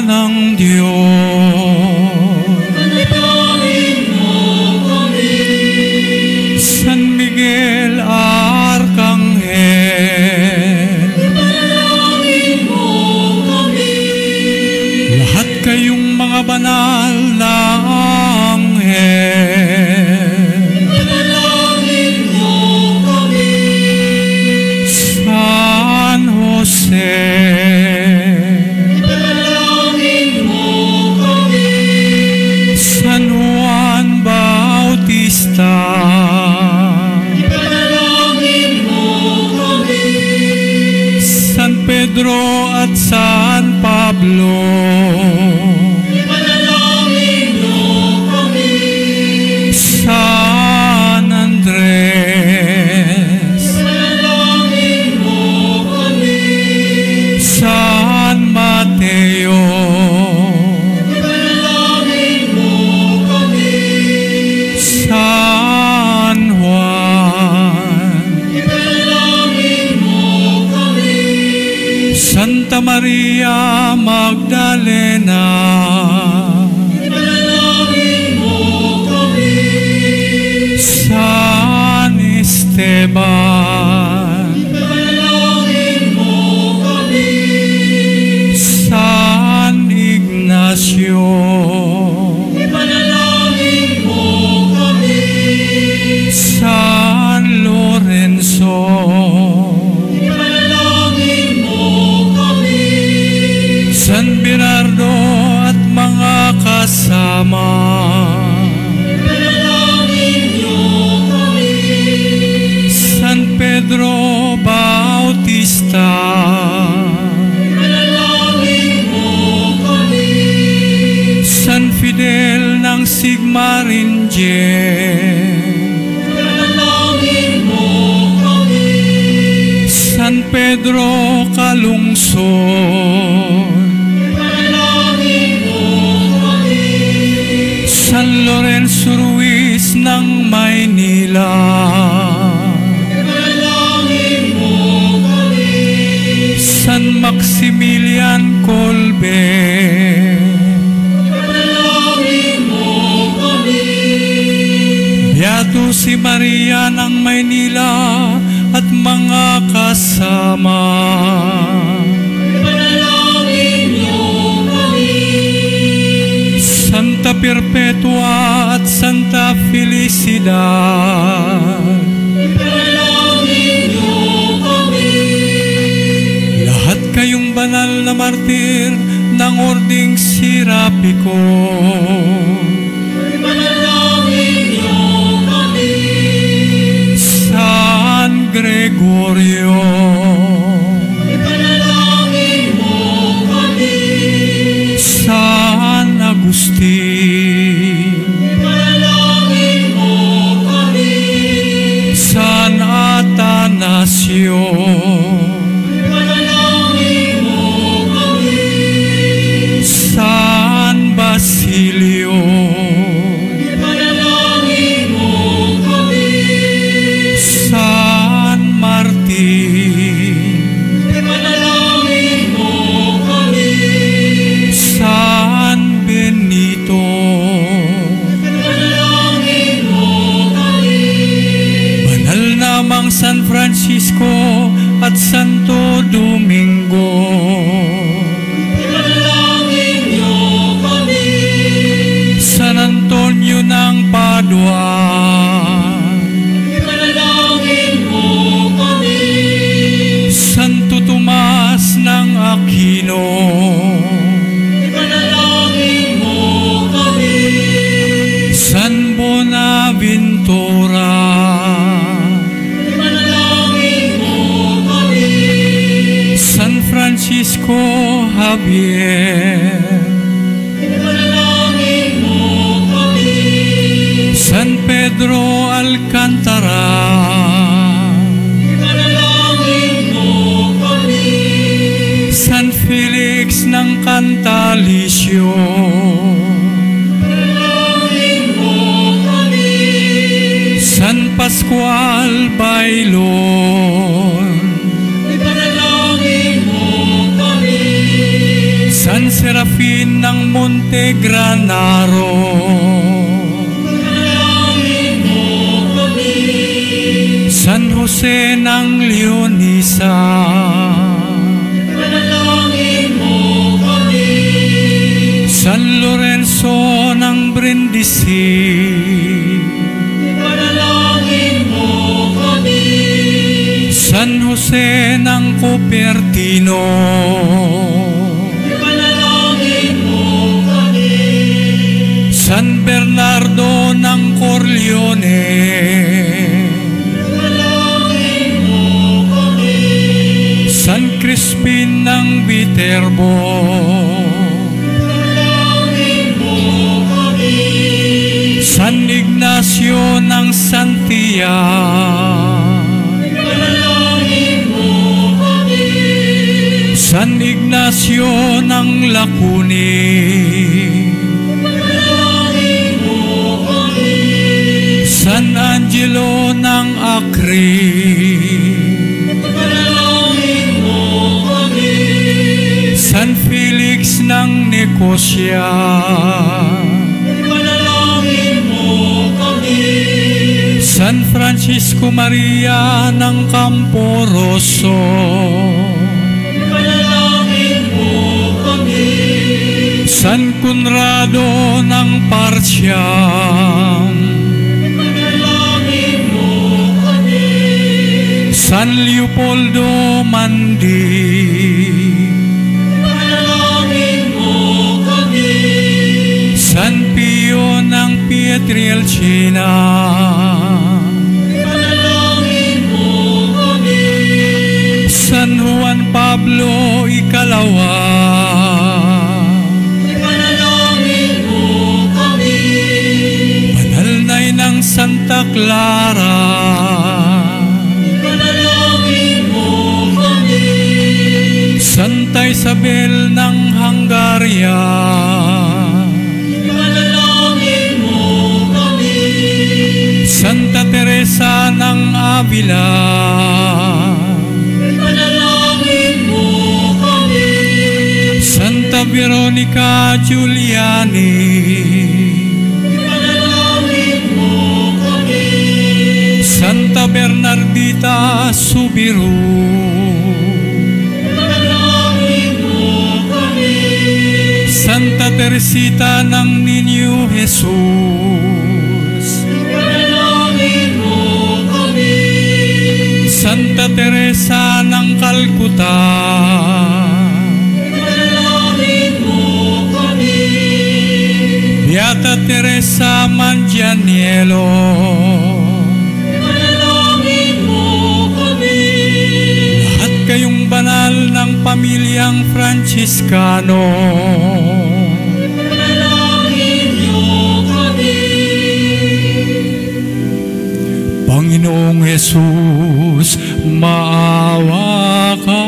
ng Diyos. Panalangin mo kami. San Miguel Arkanghel, Panalangin mo kami. lahat kayong mga banal na anghel, Panalangin mo kami. San Jose, Panalangin mo kami. San Juan Bautista, Panalangin mo kami. San Pedro at San Pablo, Panalangin mo kami. San Andres, Panalangin mo kami. San Mateo, Panalangin mo kami. San Juan, Panalangin mo kami. Santa Maria Magdalena, Panalangin mo kami. San Esteban, Panalangin mo kami. San Ignacio, Panalangin mo kami. San Lorenzo, Panalangin mo kami. San Bernardo at mga kasama, Panalangin niyo kami. San Pedro Bautista, Panalangin mo kami. San Fidel ng Sigmaringen, Panalangin mo kami. San Pedro Calungsod, Panalangin mo kami. San Lorenzo Ruiz ng Maynila, Panalangin mo kami. San Maximilian Kolbe, Panalangin mo kami. Beato si Maria ng Maynila at mga kasama, Panalangin niyo kami. Santa Perpetua at Santa Felicidad, Panalangin niyo kami. lahat kayong banal na martir ng Ordeng Sirapiko, Panalangin niyo kami. San Gregorio, Panalangin mo kami. San Agustin, Panalangin mo kami. San Atanasio, Panalangin mo kami. San Basilio, Panalangin mo kami. San Martin, Panalangin mo kami. San Benito, Panalangin mo kami. banal namang San Francisco at Santo Domingo, Panalangin niyo kami. San Antonio ng Padua, Panalangin mo kami. Santo Tomas ng Aquino, Panalangin mo kami. San Bonaventura, Panalangin mo kami. San Francisco Javier, Panalangin mo kami. San Pedro Alcantara, Panalangin mo kami. San Felix ng Cantalicio, Panalangin mo kami. San Pascual Bailon, Ipanalangin mo kami. San Serafin ng Monte Granaro, Panalangin mo kami. San Jose ng Leonisa, Panalangin mo kami. San Lorenzo ng Brindisi, Panalangin mo kami. San Jose ng Cupertino, Panalangin mo kami. San Bernardo ng Corleone, Panalangin mo kami. San Crispin ng Viterbo, Panalangin mo kami. San Ignacio ng Santiago, Panalangin mo kami. San Ignacio ng Lacuni, Panalangin mo kami. San Angelo ng Acre, Panalangin mo kami. San Felix ng Nicosia, Panalangin mo kami. San Francisco Maria ng Campo Rosso, Panalangin mo kami. San Conrado ng Parciam, Panalangin mo kami. San Leopoldo Mandi, Panalangin mo kami. San Pio ng Pietrelcina, Panalangin mo kami. San Juan Pablo Ikalawa, Panalangin mo kami. Panalnay ng Santa Clara, Panalangin mo kami. Santa Isabel ng Hungaria, Panalangin mo kami. Santa Teresa ng Avila, Panalangin mo kami. Santa Veronica Giuliani, Panalangin mo kami. Santa Bernardita Subiru, Panalangin mo kami. Santa Teresita ng Niño Jesus, Panalangin mo kami. Santa Teresa ng Calcutta, Panalangin mo kami. Beata Teresa Manganiello, Panalangin mo kami. lahat kayong banal ng pamilyang Franciscano, Panalangin niyo kami. Panginoong Jesus, maawa ka.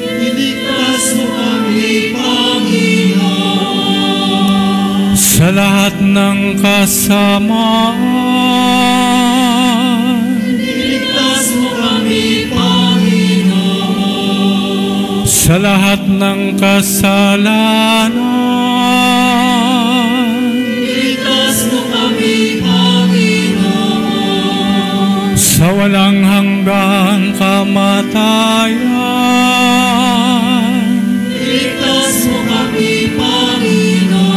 Iligtas mo kami, Panginoon. Sa lahat ng kasamaan, Iligtas mo kami, Panginoon. sa lahat ng kasalanan, Iligtas mo kami, Panginoon. sa walang hanggang kamatayan, Iligtas mo kami, Panginoon.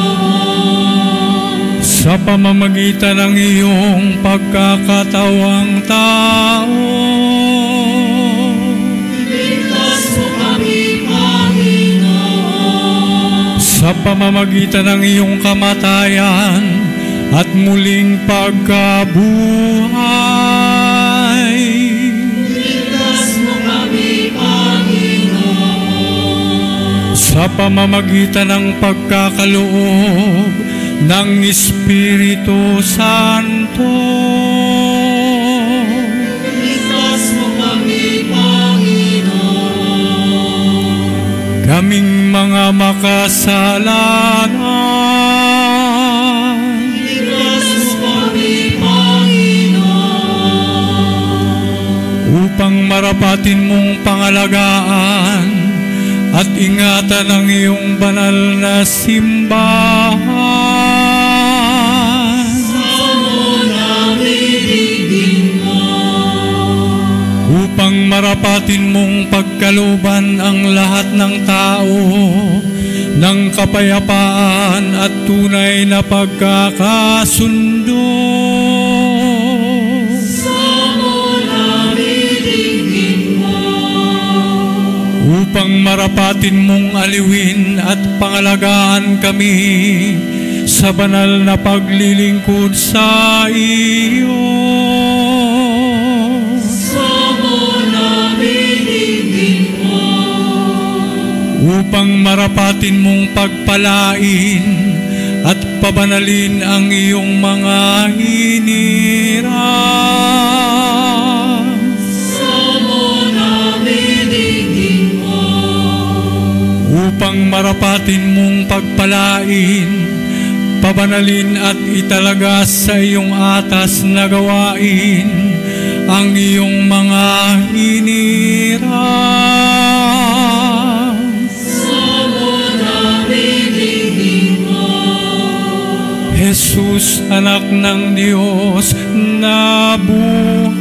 sa pamamagitan ng iyong pagkakatawang tao, Iligtas mo kami, Panginoon. sa pamamagitan ng iyong kamatayan at muling pagkabuhay, Iligtas mo kami, Panginoon. sa pamamagitan ng pagkakaloob ng Espiritu Santo, Iligtas mo kami, Panginoon. kaming mga makasalanan, Iligtas mo kami, Panginoon. upang marapatin mong pangalagaan at ingatan ang iyong banal na simbahan. Upang marapatin mong pagkalooban ang lahat ng tao ng kapayapaan at tunay na pagkakasundo. Upang marapatin mong aliwin at pangalagaan kami sa banal na paglilingkod sa iyo. Upang marapatin mong pagpalain at pabanalin ang iyong mga hinirang. Upang marapatin mong pagpalain, pabanalin at italaga sa iyong atas na gawain ang iyong mga hinirang. Jesus, anak ng Diyos na buhay.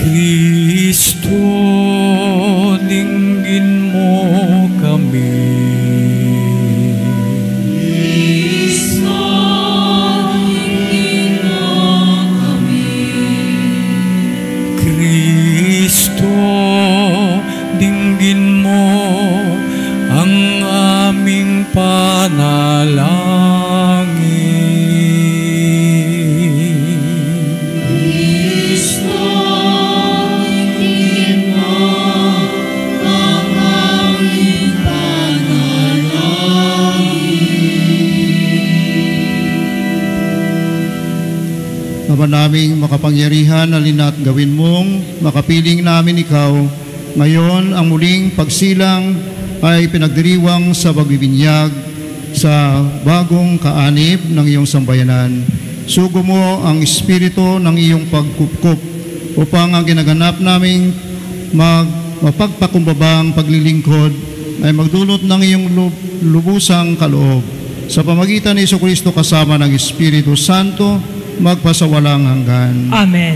Kristo, dinggin mo kami. Kristo, dinggin mo ang aming panalangin. Kristo, dinggin mo ang aming panalangin. Ama naming makapangyarihan, halina't gawin mong makapiling namin ikaw. Ngayon, ang muling pagsilang ay pinagdiriwang sa pagbibinyag sa bagong kaanib ng iyong sambayanan. Sugo mo ang espiritu ng iyong pagkupkup upang ang ginaganap naming mapagpakumbabang paglilingkod ay magdulot ng iyong lubusang kaloob. Sa pamagitan ni Jesucristo kasama ng Espiritu Santo, magpasawalang hanggan. Amen.